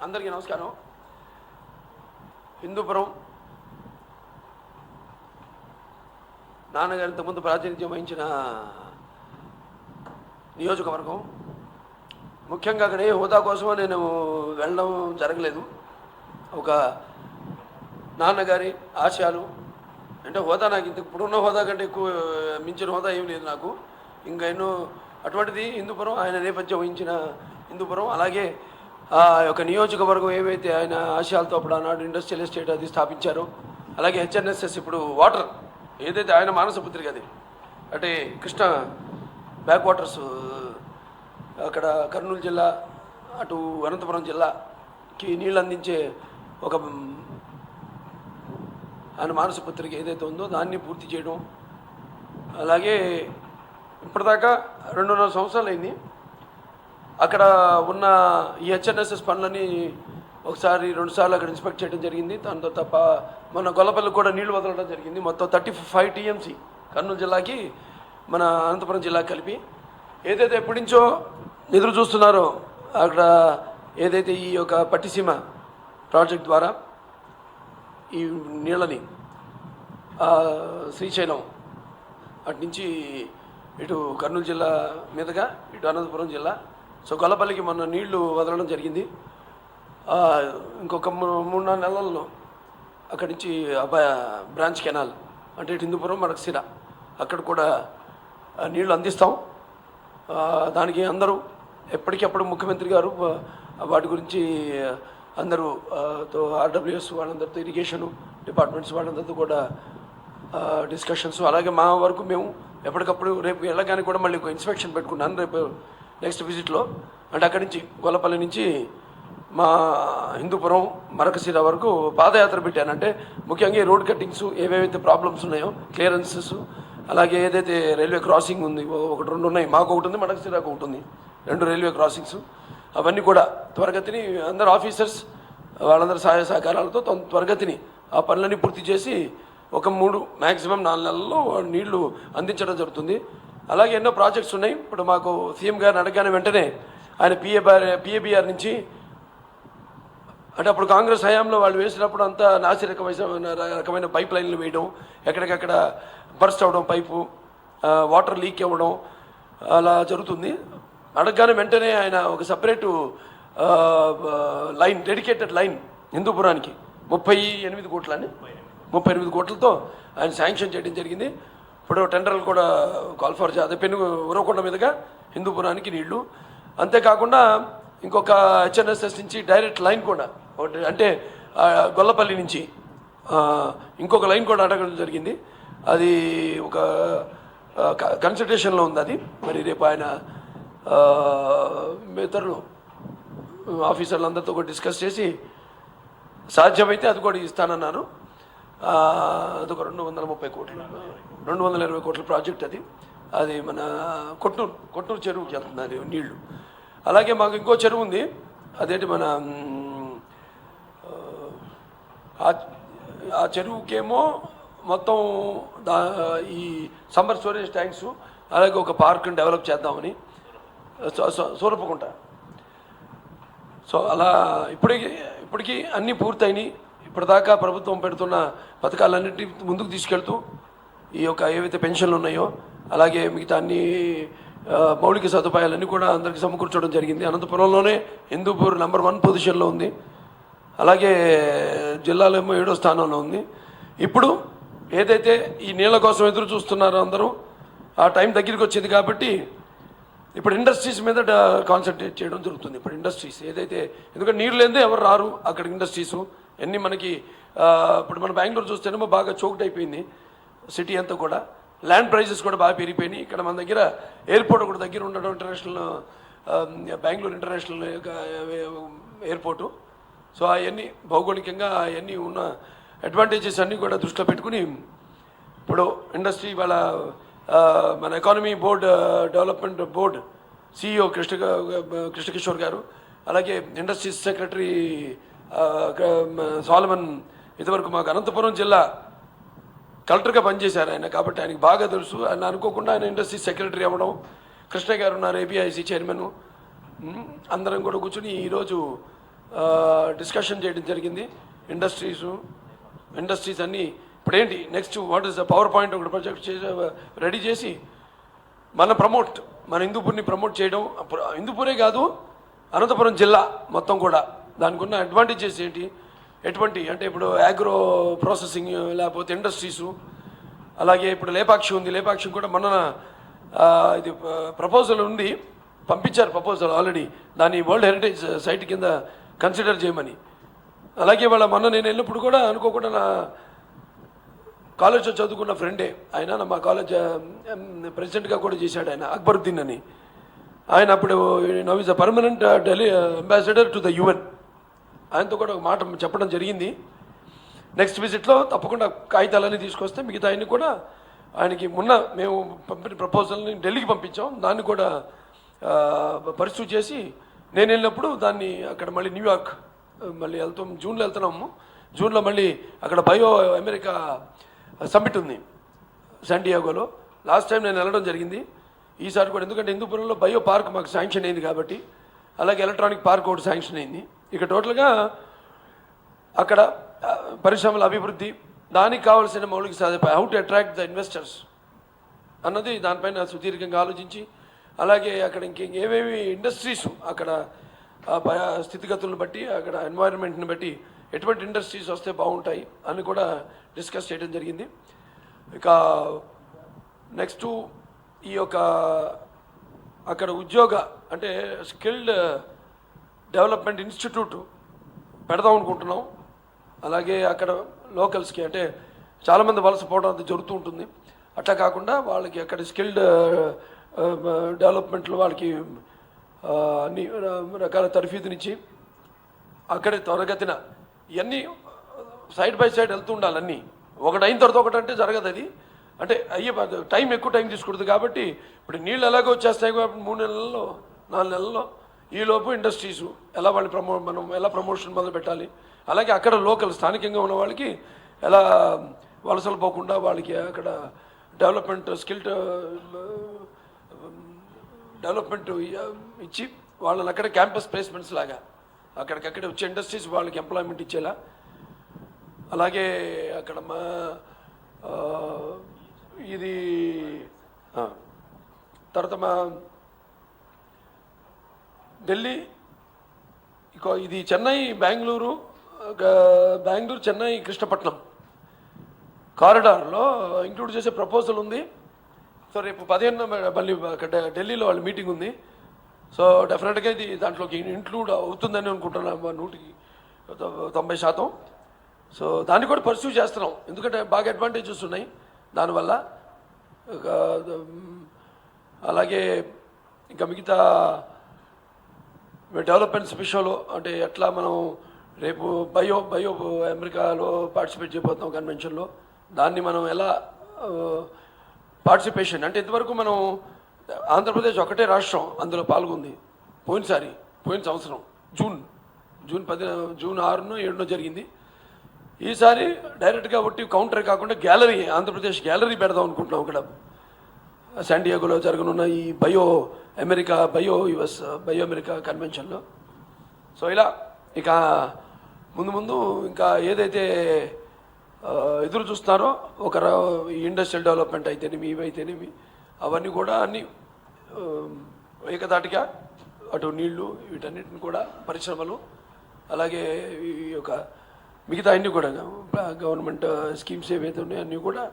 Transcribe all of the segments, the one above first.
అందరికీ నమస్కారం. హిందూపురం నాన్నగారు ఇంతకుముందు ప్రాతినిధ్యం వహించిన నియోజకవర్గం. ముఖ్యంగా అక్కడ ఏ హోదా కోసమో నేను వెళ్ళడం జరగలేదు. ఒక నాన్నగారి ఆశయాలు అంటే హోదా నాకు ఇప్పుడున్న హోదా కంటే ఎక్కువ మించిన హోదా ఏం లేదు నాకు. ఇంకా ఎన్నో అటువంటిది హిందూపురం, ఆయన నేపథ్యం వహించిన హిందూపురం, అలాగే ఆ యొక్క నియోజకవర్గం ఏవైతే ఆయన ఆశయాలతో అప్పుడు ఆనాడు ఇండస్ట్రియల్ ఎస్టేట్ అది స్థాపించారో, అలాగే హెచ్ఎన్ఎస్ఎస్ ఇప్పుడు వాటర్ ఏదైతే ఆయన మానసపుత్రిక అది అంటే కృష్ణ బ్యాక్ వాటర్స్ అక్కడ కర్నూలు జిల్లా అటు అనంతపురం జిల్లాకి నీళ్ళు అందించే ఒక ఆయన మానసపుత్రిక ఏదైతే ఉందో దాన్ని పూర్తి చేయడం. అలాగే ఇప్పటిదాకా 2.5 సంవత్సరాలు అయింది. అక్కడ ఉన్న ఈ హెచ్ఎన్ఎస్ఎస్ పనులని ఒకసారి 2 సార్లు అక్కడ ఇన్స్పెక్ట్ చేయడం జరిగింది. దాంతో తప్ప మన గొల్లపల్లికి కూడా నీళ్లు వదలడం జరిగింది. మొత్తం 35 టీఎంసీ కర్నూలు జిల్లాకి మన అనంతపురం జిల్లాకి కలిపి ఏదైతే ఎప్పటి నుంచో ఎదురు చూస్తున్నారో అక్కడ ఏదైతే ఈ యొక్క పట్టిసీమ ప్రాజెక్ట్ ద్వారా ఈ నీళ్ళని శ్రీశైలం అటు నుంచి ఇటు కర్నూలు జిల్లా మీదుగా ఇటు అనంతపురం జిల్లా, సో గొల్లపల్లికి మొన్న నీళ్లు వదలడం జరిగింది. ఇంకొక 3-4 నెలల్లో అక్కడి నుంచి బ్రాంచ్ కెనాల్ అంటే ఇటు హిందూపురం మడకసిర అక్కడ కూడా నీళ్లు అందిస్తాం. దానికి అందరూ ఎప్పటికప్పుడు ముఖ్యమంత్రి గారు వాటి గురించి అందరూ ఆర్డబ్ల్యూఎస్ వాళ్ళందరితో, ఇరిగేషను డిపార్ట్మెంట్స్ వాళ్ళందరితో కూడా డిస్కషన్స్, అలాగే మా వరకు మేము ఎప్పటికప్పుడు రేపు వెళ్ళగానే కూడా మళ్ళీ ఇన్స్పెక్షన్ పెట్టుకున్నాను రేపు నెక్స్ట్ విజిట్లో. అంటే అక్కడి నుంచి గొల్లపల్లి నుంచి మా హిందూపురం మరకశిర వరకు పాదయాత్ర పెట్టాను. అంటే ముఖ్యంగా ఈ రోడ్ కట్టింగ్స్ ఏవేవైతే ప్రాబ్లమ్స్ ఉన్నాయో, క్లియరెన్సెస్, అలాగే ఏదైతే రైల్వే క్రాసింగ్ ఉంది 1-2 ఉన్నాయి, మాకు ఒకటి ఉంది, మడకశిరకు ఒకటి ఉంది, 2 రైల్వే క్రాసింగ్స్, అవన్నీ కూడా త్వరగతిని అందరు ఆఫీసర్స్ వాళ్ళందరూ సహాయ సహకారాలతో త్వరగతిని ఆ పనులన్నీ పూర్తి చేసి ఒక 3 మ్యాక్సిమం 4 నెలల్లో నీళ్లు అందించడం జరుగుతుంది. అలాగే ఎన్నో ప్రాజెక్ట్స్ ఉన్నాయి. ఇప్పుడు మాకు సీఎం గారిని అడగగానే వెంటనే ఆయన పిఏబిఆర్ నుంచి, అంటే అప్పుడు కాంగ్రెస్ హయాంలో వాళ్ళు వేసినప్పుడు అంతా నాసి రకమైన పైప్ లైన్లు వేయడం, ఎక్కడికక్కడ బర్స్ట్ అవ్వడం, పైపు వాటర్ లీక్ అవ్వడం అలా జరుగుతుంది. అడగగానే వెంటనే ఆయన ఒక సపరేటు లైన్, డెడికేటెడ్ లైన్ హిందూపురానికి 38 కోట్లని 38 కోట్లతో ఆయన శాంక్షన్ చేయడం జరిగింది. ఇప్పుడు టెండర్లు కూడా కాల్ ఫర్ అదే పెను ఉరవకొండ మీదుగా హిందూపురానికి నీళ్లు. అంతేకాకుండా ఇంకొక హెచ్ఎన్ఎస్ఎస్ నుంచి డైరెక్ట్ లైన్ కూడా ఒకటి, అంటే గొల్లపల్లి నుంచి ఇంకొక లైన్ కూడా అడగడం జరిగింది. అది ఒక కన్సల్టేషన్లో ఉంది. అది మరి రేపు ఆయన ఇతరులు ఆఫీసర్లందరితో కూడా డిస్కస్ చేసి సాధ్యమైతే అది కూడా ఇస్తానన్నారు. అదొక 230 కోట్లు, 220 కోట్ల ప్రాజెక్ట్ అది. అది మన కొట్టూరు చెరువుకి వెళ్తుంది అది నీళ్లు. అలాగే మాకు ఇంకో చెరువు ఉంది, అదేంటి మన ఆ చెరువుకేమో మొత్తం ఈ సమ్మర్ స్టోరేజ్ ట్యాంక్స్, అలాగే ఒక పార్క్ని డెవలప్ చేద్దామని సూరపకుంట. సో అలా ఇప్పటికీ అన్నీ పూర్తయినాయి. ఇప్పటిదాకా ప్రభుత్వం పెడుతున్న పథకాలన్నింటి ముందుకు తీసుకెళ్తూ ఈ యొక్క ఏవైతే పెన్షన్లు ఉన్నాయో, అలాగే మిగతా అన్ని మౌలిక సదుపాయాలన్నీ కూడా అందరికీ సమకూర్చడం జరిగింది. అనంతపురంలోనే హిందూపూర్ నెంబర్ 1 పొజిషన్లో ఉంది, అలాగే జిల్లాలో ఏమో 7వ స్థానంలో ఉంది. ఇప్పుడు ఏదైతే ఈ నీళ్ళ కోసం ఎదురు చూస్తున్నారో అందరూ, ఆ టైం దగ్గరికి వచ్చింది కాబట్టి ఇప్పుడు ఇండస్ట్రీస్ మీద కాన్సన్ట్రేట్ చేయడం జరుగుతుంది. ఇప్పుడు ఇండస్ట్రీస్ ఏదైతే, ఎందుకంటే నీళ్ళు లేదే ఎవరు రారు అక్కడికి. ఇండస్ట్రీస్ ఎన్ని మనకి ఇప్పుడు మన బెంగళూరు చూస్తేనేమో బాగా చోక్ట్ అయిపోయింది సిటీ అంతా కూడా, ల్యాండ్ ప్రైజెస్ కూడా బాగా పెరిగిపోయినాయి. ఇక్కడ మన దగ్గర ఎయిర్పోర్ట్ కూడా దగ్గర ఉండడం, international Bengaluru international airport. So అవన్నీ భౌగోళికంగా అవన్నీ ఉన్న అడ్వాంటేజెస్ అన్నీ కూడా దృష్టిలో పెట్టుకుని ఇప్పుడు ఇండస్ట్రీ వాళ్ళ మన economy board development board CEO Krishna Kishore గారు, అలాగే ఇండస్ట్రీస్ సెక్రటరీ సాలమన్, ఇదివరకు మాకు అనంతపురం జిల్లా కలెక్టర్గా పనిచేశారు ఆయన, కాబట్టి ఆయనకు బాగా తెలుసు. ఆయన అనుకోకుండా ఆయన ఇండస్ట్రీస్ సెక్రటరీ అవ్వడం, కృష్ణ గారు ఉన్నారు ఏపీఐసి చైర్మన్, అందరం కూడా కూర్చుని ఈరోజు డిస్కషన్ చేయడం జరిగింది. ఇండస్ట్రీస్ అన్నీ ఇప్పుడు ఏంటి next what is the power point ఒకటి ప్రాజెక్ట్ చేసి రెడీ చేసి మన హిందూపూర్ని ప్రమోట్ చేయడం. హిందూపూరే కాదు, అనంతపురం జిల్లా మొత్తం కూడా దానికి ఉన్న అడ్వాంటేజెస్ ఏంటి, ఎటువంటి అంటే ఇప్పుడు ఆగ్రో ప్రాసెసింగ్ లేకపోతే ఇండస్ట్రీసు, అలాగే ఇప్పుడు లేపాక్షి ఉంది. లేపాక్షి కూడా మొన్న ఇది ప్రపోజల్ ఉంది, పంపించారు ప్రపోజల్ ఆల్రెడీ, దాన్ని వరల్డ్ హెరిటేజ్ సైట్ కింద కన్సిడర్ చేయమని. అలాగే మొన్న నేను వెళ్ళినప్పుడు కూడా అనుకోకుండా నా కాలేజ్లో చదువుకున్న ఫ్రెండే ఆయన, మా కాలేజ్ ప్రెసిడెంట్గా కూడా చేశాడు ఆయన, అక్బరుద్దీన్ అని. ఆయన అప్పుడు now is a permanent Delhi ambassador to the UN. ఆయనతో కూడా ఒక మాట చెప్పడం జరిగింది, నెక్స్ట్ విజిట్లో తప్పకుండా కాగితాలన్నీ తీసుకొస్తే మిగతా ఆయన్ని కూడా ఆయనకి మేము పంపిన ప్రపోజల్ని ఢిల్లీకి పంపించాం. దాన్ని కూడా పరిస్థితి చేసి నేను వెళ్ళినప్పుడు దాన్ని అక్కడ మళ్ళీ న్యూయార్క్ మళ్ళీ జూన్లో వెళ్తున్నాము. జూన్లో మళ్ళీ అక్కడ బయో అమెరికా సమ్మిట్ ఉంది శాండియాగోలో. లాస్ట్ టైం నేను వెళ్ళడం జరిగింది, ఈసారి కూడా ఎందుకంటే హిందూపురంలో బయో పార్క్ మాకు శాంక్షన్ అయింది కాబట్టి, అలాగే ఎలక్ట్రానిక్ పార్క్ ఒకటి శాంక్షన్ అయింది. ఇక టోటల్గా అక్కడ పరిశ్రమల అభివృద్ధి, దానికి కావాల్సిన మౌలిక సదుపాయం, how to attract the investors అన్నది దానిపైన సుదీర్ఘంగా ఆలోచించి, అలాగే అక్కడ ఏవేవి ఇండస్ట్రీస్ అక్కడ స్థితిగతులను బట్టి, అక్కడ ఎన్వైరన్మెంట్ని బట్టి ఎటువంటి ఇండస్ట్రీస్ వస్తే బాగుంటాయి అని కూడా డిస్కస్ చేయడం జరిగింది. ఇక నెక్స్ట్ ఈ యొక్క అక్కడ అంటే స్కిల్డ్ డెవలప్మెంట్ ఇన్స్టిట్యూట్ పెడదాం అనుకుంటున్నాం. అలాగే అక్కడ లోకల్స్కి అంటే చాలామంది వలస పోవడం అది జరుగుతూ ఉంటుంది. అట్లా కాకుండా వాళ్ళకి అక్కడ స్కిల్డ్ డెవలప్మెంట్లో వాళ్ళకి అన్ని రకాల తర్ఫీదునిచ్చి అక్కడే త్వరగతిన ఇవన్నీ సైడ్ బై సైడ్ వెళ్తూ ఉండాలి. అన్నీ ఒకటి అయిన తర్వాత ఒకటి అంటే జరగదు అది, అంటే ఎక్కువ టైం తీసుకుంటుంది. కాబట్టి ఇప్పుడు నీళ్ళు ఎలాగో వచ్చేస్తాయి కాబట్టి 3 నెలల్లో 4 నెలల్లో ఈలోపు ఇండస్ట్రీస్ ఎలా మనం ఎలా ప్రమోషన్ మొదలు పెట్టాలి, అలాగే అక్కడ లోకల్ స్థానికంగా ఉన్న వాళ్ళకి ఎలా వలసలు పోకుండా వాళ్ళకి అక్కడ డెవలప్మెంట్ డెవలప్మెంట్ ఇచ్చి వాళ్ళని అక్కడ క్యాంపస్ ప్లేస్మెంట్స్ లాగా అక్కడికక్కడే వచ్చే ఇండస్ట్రీస్ వాళ్ళకి ఎంప్లాయ్మెంట్ ఇచ్చేలా, అలాగే అక్కడ ఇది తర్వాత ఢిల్లీ ఇది చెన్నై బెంగళూరు చెన్నై కృష్ణపట్నం కారిడార్లో ఇంక్లూడ్ చేసే ప్రపోజల్ ఉంది. సో రేపు 15న మళ్ళీ ఢిల్లీలో వాళ్ళ మీటింగ్ ఉంది. సో డెఫినెట్గా ఇది దాంట్లోకి ఇంక్లూడ్ అవుతుందని అనుకుంటున్నాను 190%. సో దాన్ని కూడా పర్సూ చేస్తున్నాం, ఎందుకంటే బాగా అడ్వాంటేజెస్ ఉన్నాయి దానివల్ల. అలాగే ఇంకా మిగతా డెవలప్మెంట్స్ విషయంలో అంటే ఎట్లా మనం రేపు బయో అమెరికాలో పార్టిసిపేట్ చేయబోతున్నాం కన్వెన్షన్లో, దాన్ని మనం ఎలా పార్టిసిపేషన్ అంటే ఇంతవరకు మనం ఆంధ్రప్రదేశ్ ఒకటే రాష్ట్రం అందులో పాల్గొంది. పోయిన సంవత్సరం జూన్ 6నో 7నో జరిగింది. ఈసారి డైరెక్ట్గా ఒట్టి కౌంటర్ కాకుండా గ్యాలరీ, ఆంధ్రప్రదేశ్ గ్యాలరీ పెడదాం అనుకుంటున్నాం ఇక్కడ శాండియాగోలో జరగనున్న ఈ బయో అమెరికా కన్వెన్షన్లో. సో ఇలా ఇక ముందు ఇంకా ఏదైతే ఎదురు చూస్తున్నారో ఈ ఇండస్ట్రియల్ డెవలప్మెంట్ అయితేనేమి ఇవైతేనేమి అవన్నీ కూడా అన్నీ ఏకదాటిగా అటు నీళ్లు వీటన్నిటిని కూడా పరిశ్రమలు, అలాగే ఈ యొక్క మిగతా అన్నీ కూడా గవర్నమెంట్ స్కీమ్స్ ఏవైతే ఉన్నాయో అన్నీ కూడా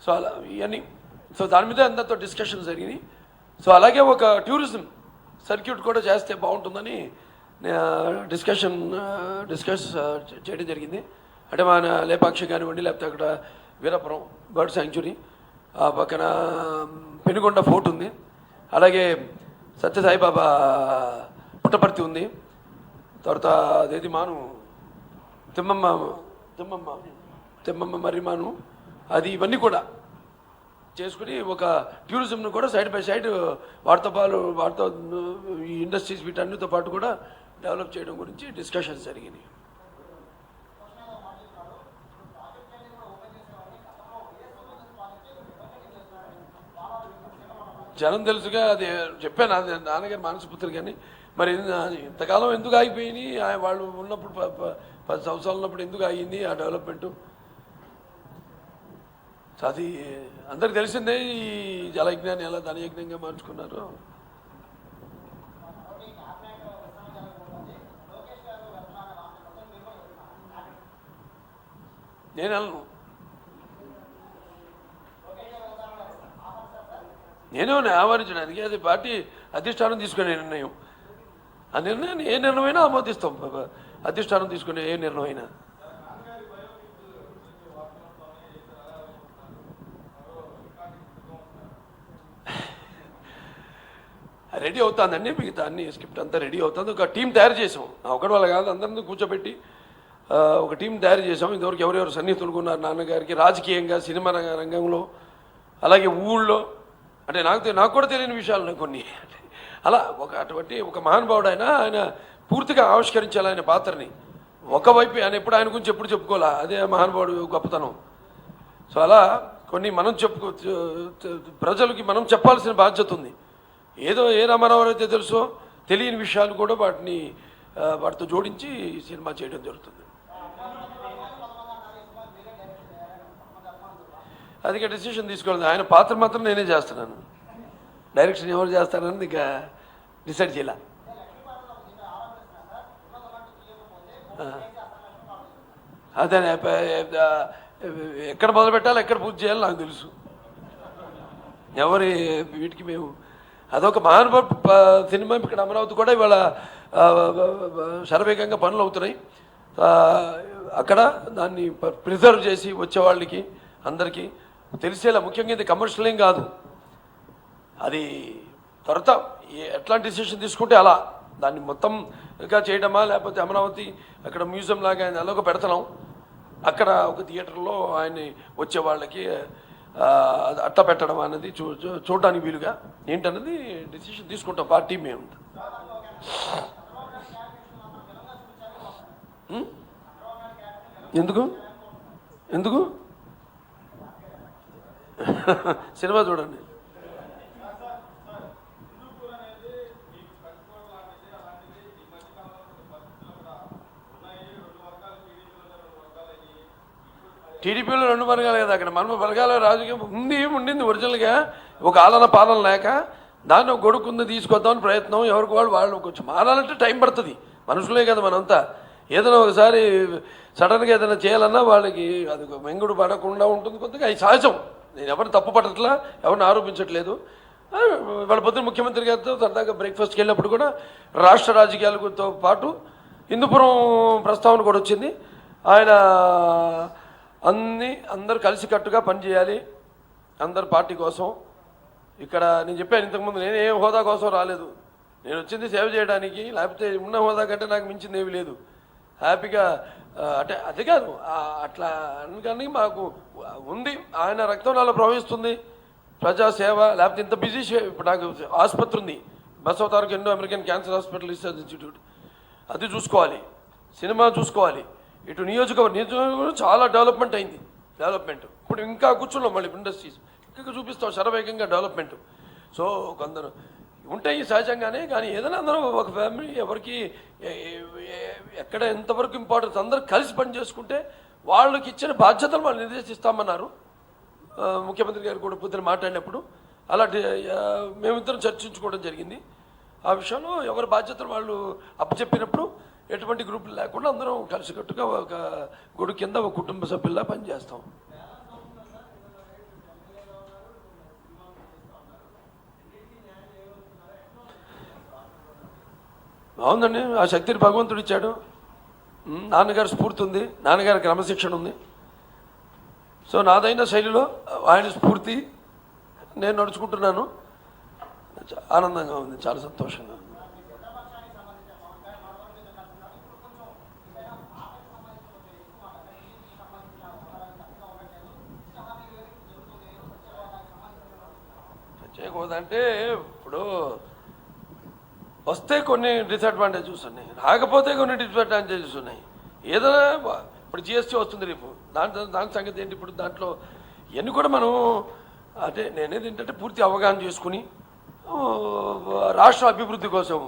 సో అలా ఇవన్నీ దాని మీద అందరితో డిస్కషన్ జరిగింది. సో అలాగే ఒక టూరిజం సర్క్యూట్ కూడా చేస్తే బాగుంటుందని డిస్కస్ చేయడం జరిగింది. అంటే మన లేపాక్షి కానివ్వండి, లేకపోతే అక్కడ వీరపురం బర్డ్ శాంక్చురీ, ఆ పక్కన పెనుగొండ ఫోర్ట్ ఉంది, అలాగే సత్యసాయిబాబా పుట్టపర్తి ఉంది, తర్వాత అదేది తిమ్మమ్మ మర్రిమాను అది, ఇవన్నీ కూడా చేసుకుని ఒక టూరిజంను కూడా సైడ్ బై సైడ్ వాటితో ఈ ఇండస్ట్రీస్ వీటన్నిటితో పాటు కూడా డెవలప్ చేయడం గురించి డిస్కషన్స్ జరిగినాయి. జనం తెలుసుగా, అది చెప్పాను, అది నాన్నగారి మానసపుత్రులు. కానీ మరి ఇంతకాలం ఎందుకు ఆగిపోయినాయి, వాళ్ళు ఉన్నప్పుడు 10 సంవత్సరాలు ఉన్నప్పుడు ఎందుకు ఆగింది ఆ డెవలప్మెంటు? అది అందరికి తెలిసిందే. ఈ జలయజ్ఞాన్ని ఎలా ధనయజ్ఞంగా మార్చుకున్నారు. నేను వెళ్ళను. నేనే ఆహ్వానించడానికి, అది పార్టీ అధిష్టానం తీసుకునే నిర్ణయం. ఆ నిర్ణయాన్ని ఏ నిర్ణయమైనా ఆమోదిస్తాం. అధిష్టానం తీసుకునే ఏ నిర్ణయం అయినా. రెడీ అవుతుందండి, మిగతా అన్ని స్క్రిప్ట్ అంతా రెడీ అవుతుంది. ఒక టీం తయారు చేసాం, ఒకటి వల్ల కాదు, అందరినీ కూర్చోబెట్టి ఒక టీం తయారు చేసాం. ఇంతవరకు ఎవరెవరు సన్నిహితులు ఉన్నారు నాన్నగారికి రాజకీయంగా, సినిమా రంగంలో, అలాగే ఊళ్ళో, అంటే నాకు కూడా తెలియని విషయాలు కొన్ని. అలా అటువంటి ఒక మహానుభావుడు ఆయన పూర్తిగా ఆవిష్కరించాలి ఆయన పాత్రని. ఒకవైపు ఆయన ఆయన గురించి ఎప్పుడు చెప్పుకోవాలా, అదే మహానుభావుడు గొప్పతనం. సో అలా కొన్ని మనం ప్రజలకి మనం చెప్పాల్సిన బాధ్యత ఉంది. ఏదో ఏ రామారావు అయితే తెలుసో తెలియని విషయాలు కూడా వాటితో జోడించి సినిమా చేయడం జరుగుతుంది. అది డెసిషన్ తీసుకోవాలి. ఆయన పాత్ర మాత్రం నేనే చేస్తున్నాను, డైరెక్షన్ ఎవరు చేస్తానని ఇక డిసైడ్ చేయాల. అదే ఎక్కడ మొదలు పెట్టాలో ఎక్కడ పూర్తి చేయాలో నాకు తెలుసు. ఎవరి వీటికి మేము అదొక మహానుభావ సినిమా. ఇక్కడ అమరావతి కూడా ఇవాళ శరవేగంగా పనులు అవుతున్నాయి. అక్కడ దాన్ని ప్రిజర్వ్ చేసి వచ్చేవాళ్ళకి అందరికీ తెలిసేలా, ముఖ్యంగా ఇది కమర్షియల్ ఏం కాదు, అది త్వరత ఎట్లాంటి డిసిషన్ తీసుకుంటే అలా దాన్ని మొత్తం ఇంకా చేయడమా, లేకపోతే అమరావతి అక్కడ మ్యూజియం లాగా ఆయన అలాగ పెడతాం, అక్కడ ఒక థియేటర్లో ఆయన్ని వచ్చే వాళ్ళకి అట్లా పెట్టడం అనేది చూడడానికి వీలుగా ఏంటన్నది డిసిషన్ తీసుకుంటాం పార్టీ మేము. ఎందుకు ఎందుకు సినిమా చూడండి. టీడీపీలో 2 వర్గాలు కదా, అక్కడ మన వర్గాల రాజకీయం ఉండింది ఒరిజినల్గా. ఒక ఆలన పాలన లేక దాన్ని ఒక గొడుకుంది తీసుకొద్దామని ప్రయత్నం. ఎవరికి వాళ్ళు కొంచెం మారాలంటే టైం పడుతుంది. మనుషులే కదా మనంతా. ఏదైనా ఒకసారి సడన్గా ఏదైనా చేయాలన్నా వాళ్ళకి అది మెంగుడు పడకుండా ఉంటుంది కొద్దిగా. అది సహజం. నేను ఎవరిని తప్పు పట్టట్లా, ఎవరిని ఆరోపించట్లేదు. వాళ్ళ పొద్దున ముఖ్యమంత్రి గారితో సరదాగా బ్రేక్ఫాస్ట్కి వెళ్ళినప్పుడు కూడా రాష్ట్ర రాజకీయాలతో పాటు హిందూపురం ప్రస్తావన కూడా వచ్చింది. ఆయన అందరూ కలిసికట్టుగా పనిచేయాలి, అందరు పార్టీ కోసం. ఇక్కడ నేను చెప్పాను ఇంతకుముందు, నేను ఏ హోదా కోసం రాలేదు, నేను వచ్చింది సేవ చేయడానికి. లేకపోతే ఉన్న హోదా కంటే నాకు మించింది ఏమీ లేదు. హ్యాపీగా అంటే అది కాదు, అట్లా అందుకని మాకు ఉంది. ఆయన రక్తం నాలో ప్రవహిస్తుంది, ప్రజాసేవ. లేకపోతే ఇంత బిజీ. ఇప్పుడు నాకు ఆసుపత్రి ఉంది, Basavataraka Indo American cancer hospital research institute, అది చూసుకోవాలి, సినిమా చూసుకోవాలి. ఇటు నియోజకవర్గం చాలా డెవలప్మెంట్ అయింది. ఇప్పుడు ఇంకా కూర్చున్నాం, మళ్ళీ ఇండస్ట్రీస్ ఇంకా చూపిస్తాం శరవేగంగా డెవలప్మెంట్. సో కొందరు ఉంటాయి సహజంగానే, కానీ ఏదైనా అందరూ ఒక ఫ్యామిలీ, ఎవరికి ఎక్కడ ఎంతవరకు ఇంపార్టెన్స్, అందరూ కలిసి పని చేసుకుంటే వాళ్ళకి ఇచ్చిన బాధ్యతలు వాళ్ళు నిర్దేశిస్తామన్నారు ముఖ్యమంత్రి గారు కూడా పొద్దున మాట్లాడినప్పుడు. అలాంటి మేమిద్దరం చర్చించుకోవడం జరిగింది. ఆ విషయంలో ఎవరి బాధ్యతలు వాళ్ళు అప్పచెప్పినప్పుడు ఎటువంటి గ్రూపులు లేకుండా అందరం కలిసికట్టుగా ఒక గొడుగు కింద ఒక కుటుంబ సభ్యుల్లా పనిచేస్తాం. బాగుందండి. ఆ శక్తిని భగవంతుడు ఇచ్చాడు. నాన్నగారి స్ఫూర్తి ఉంది, నాన్నగారి క్రమశిక్షణ ఉంది. సో నాదైన శైలిలో ఆయన స్ఫూర్తి నేను నడుచుకుంటున్నాను. ఆనందంగా ఉంది, చాలా సంతోషంగా ఉంది. ప్రత్యేక హోదా అంటే ఇప్పుడు వస్తే కొన్ని డిసడ్వాంటేజెస్ ఉన్నాయి, రాకపోతే కొన్ని డిసడ్వాంటేజెస్ ఉన్నాయి. ఏదైనా ఇప్పుడు జిఎస్టీ వస్తుంది రేపు, దాని సంగతి ఏంటి? ఇప్పుడు దాంట్లో ఇవన్నీ కూడా మనం అంటే నేనేది ఏంటంటే పూర్తి అవగాహన చేసుకుని రాష్ట్ర అభివృద్ధి కోసం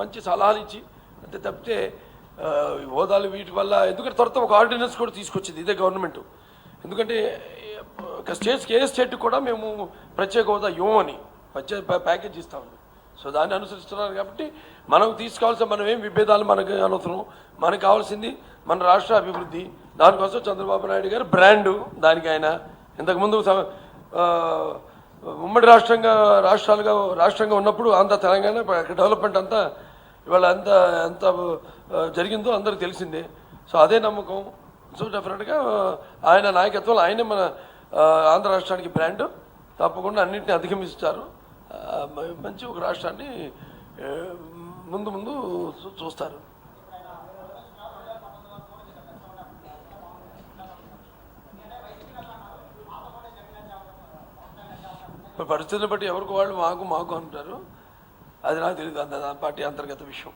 మంచి సలహాలు ఇచ్చి అంతే తప్పితే ఈ హోదాలు వీటి వల్ల, ఎందుకంటే త్వరతో ఒక ఆర్డినెన్స్ కూడా తీసుకొచ్చింది ఇదే గవర్నమెంట్. ఎందుకంటే ఒక స్టేట్స్కి ఏ స్టేట్కి కూడా మేము ప్రత్యేక హోదా ఇవ్వమని ప్యాకేజ్ ఇస్తామని. సో దాన్ని అనుసరిస్తున్నారు కాబట్టి మనకు తీసుకోవాల్సిన, మనం ఏం విభేదాలు మనకు అనవసరం. మనకు కావాల్సింది మన రాష్ట్ర అభివృద్ధి. దానికోసం చంద్రబాబు నాయుడు గారు బ్రాండు, దానికి ఆయన ఇంతకుముందు ఉమ్మడి రాష్ట్రంగా ఉన్నప్పుడు ఆంధ్ర తెలంగాణ డెవలప్మెంట్ అంతా ఇవాళ ఎంత జరిగిందో అందరికి తెలిసిందే. సో అదే నమ్మకం. సో డెఫినెట్గా ఆయన నాయకత్వంలో ఆయనే మన ఆంధ్ర రాష్ట్రానికి బ్రాండ్. తప్పకుండా అన్నింటినీ అధిగమిస్తారు. మంచి ఒక రాష్ట్రాన్ని ముందు చూస్తారు. పరిస్థితులను బట్టి ఎవరికి వాళ్ళు మాకు అంటారు. అది నాకు తెలియదు, పార్టీ అంతర్గత విషయం.